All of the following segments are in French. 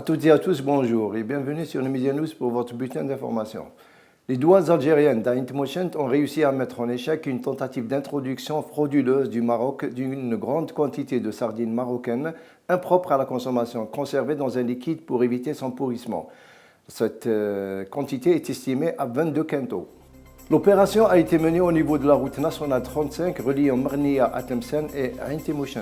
toutes et à tous, bonjour et bienvenue sur le Media News pour votre bulletin d'information. Les douanes algériennes d'Ain Mochent ont réussi à mettre en échec une tentative d'introduction frauduleuse du Maroc d'une grande quantité de sardines marocaines impropres à la consommation, conservées dans un liquide pour éviter son pourrissement. Cette quantité est estimée à 22 quintaux. L'opération a été menée au niveau de la route nationale 35 reliant Marnia à Tlemcen et Ain Mochent.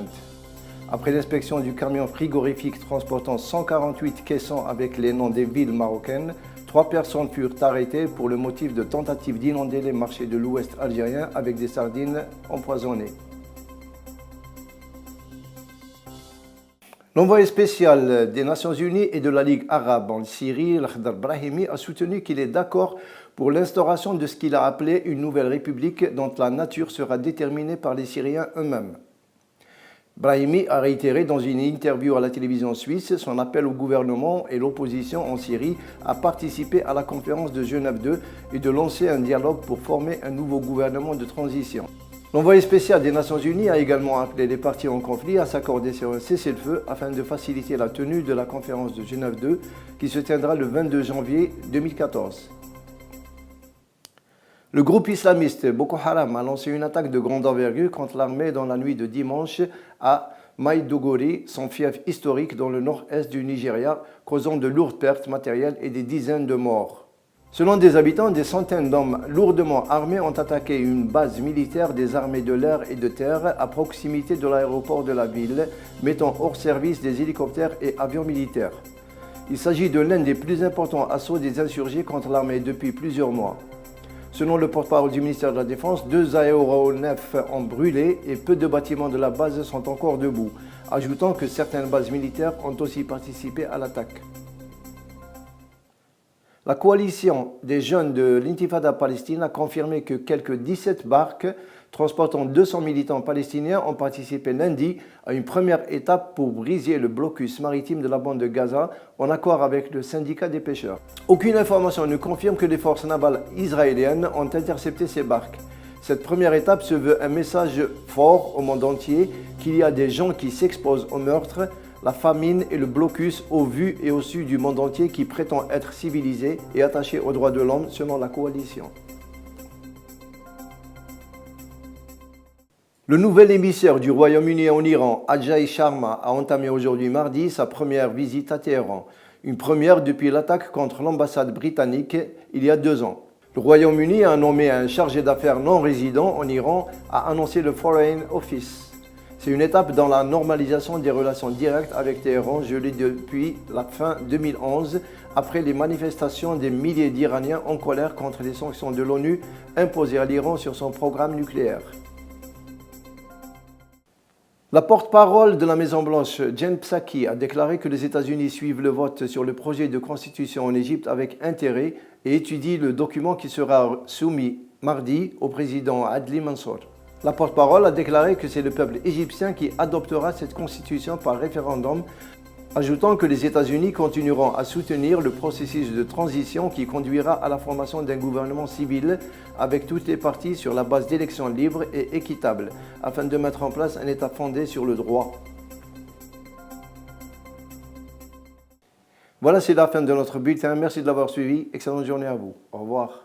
Après l'inspection du camion frigorifique transportant 148 caissons avec les noms des villes marocaines, 3 personnes furent arrêtées pour le motif de tentative d'inonder les marchés de l'ouest algérien avec des sardines empoisonnées. L'envoyé spécial des Nations Unies et de la Ligue arabe en Syrie, Lakhdar Brahimi, a soutenu qu'il est d'accord pour l'instauration de ce qu'il a appelé une nouvelle république dont la nature sera déterminée par les Syriens eux-mêmes. Brahimi a réitéré dans une interview à la télévision suisse son appel au gouvernement et l'opposition en Syrie à participer à la conférence de Genève II et de lancer un dialogue pour former un nouveau gouvernement de transition. L'envoyé spécial des Nations Unies a également appelé les parties en conflit à s'accorder sur un cessez-le-feu afin de faciliter la tenue de la conférence de Genève II qui se tiendra le 22 janvier 2014. Le groupe islamiste Boko Haram a lancé une attaque de grande envergure contre l'armée dans la nuit de dimanche à Maïdougouri, son fief historique dans le nord-est du Nigeria, causant de lourdes pertes matérielles et des dizaines de morts. Selon des habitants, des centaines d'hommes lourdement armés ont attaqué une base militaire des armées de l'air et de terre à proximité de l'aéroport de la ville, mettant hors service des hélicoptères et avions militaires. Il s'agit de l'un des plus importants assauts des insurgés contre l'armée depuis plusieurs mois. Selon le porte-parole du ministère de la Défense, 2 aéronefs ont brûlé et peu de bâtiments de la base sont encore debout, ajoutant que certaines bases militaires ont aussi participé à l'attaque. La coalition des jeunes de l'Intifada Palestine a confirmé que quelques 17 barques transportant 200 militants palestiniens ont participé lundi à une première étape pour briser le blocus maritime de la bande de Gaza en accord avec le syndicat des pêcheurs. Aucune information ne confirme que les forces navales israéliennes ont intercepté ces barques. Cette première étape se veut un message fort au monde entier qu'il y a des gens qui s'exposent au meurtre, la famine et le blocus au vu et au su du monde entier qui prétend être civilisé et attaché aux droits de l'homme selon la coalition. Le nouvel émissaire du Royaume-Uni en Iran, Ajay Sharma, a entamé aujourd'hui mardi sa première visite à Téhéran, une première depuis l'attaque contre l'ambassade britannique il y a 2 ans. Le Royaume-Uni a nommé un chargé d'affaires non résident en Iran, a annoncé le Foreign Office. C'est une étape dans la normalisation des relations directes avec Téhéran gelées depuis la fin 2011, après les manifestations des milliers d'Iraniens en colère contre les sanctions de l'ONU imposées à l'Iran sur son programme nucléaire. La porte-parole de la Maison-Blanche, Jen Psaki, a déclaré que les États-Unis suivent le vote sur le projet de constitution en Égypte avec intérêt et étudient le document qui sera soumis mardi au président Adli Mansour. La porte-parole a déclaré que c'est le peuple égyptien qui adoptera cette constitution par référendum, ajoutant que les États-Unis continueront à soutenir le processus de transition qui conduira à la formation d'un gouvernement civil avec toutes les parties sur la base d'élections libres et équitables, afin de mettre en place un État fondé sur le droit. Voilà, c'est la fin de notre bulletin. Merci de l'avoir suivi. Excellente journée à vous. Au revoir.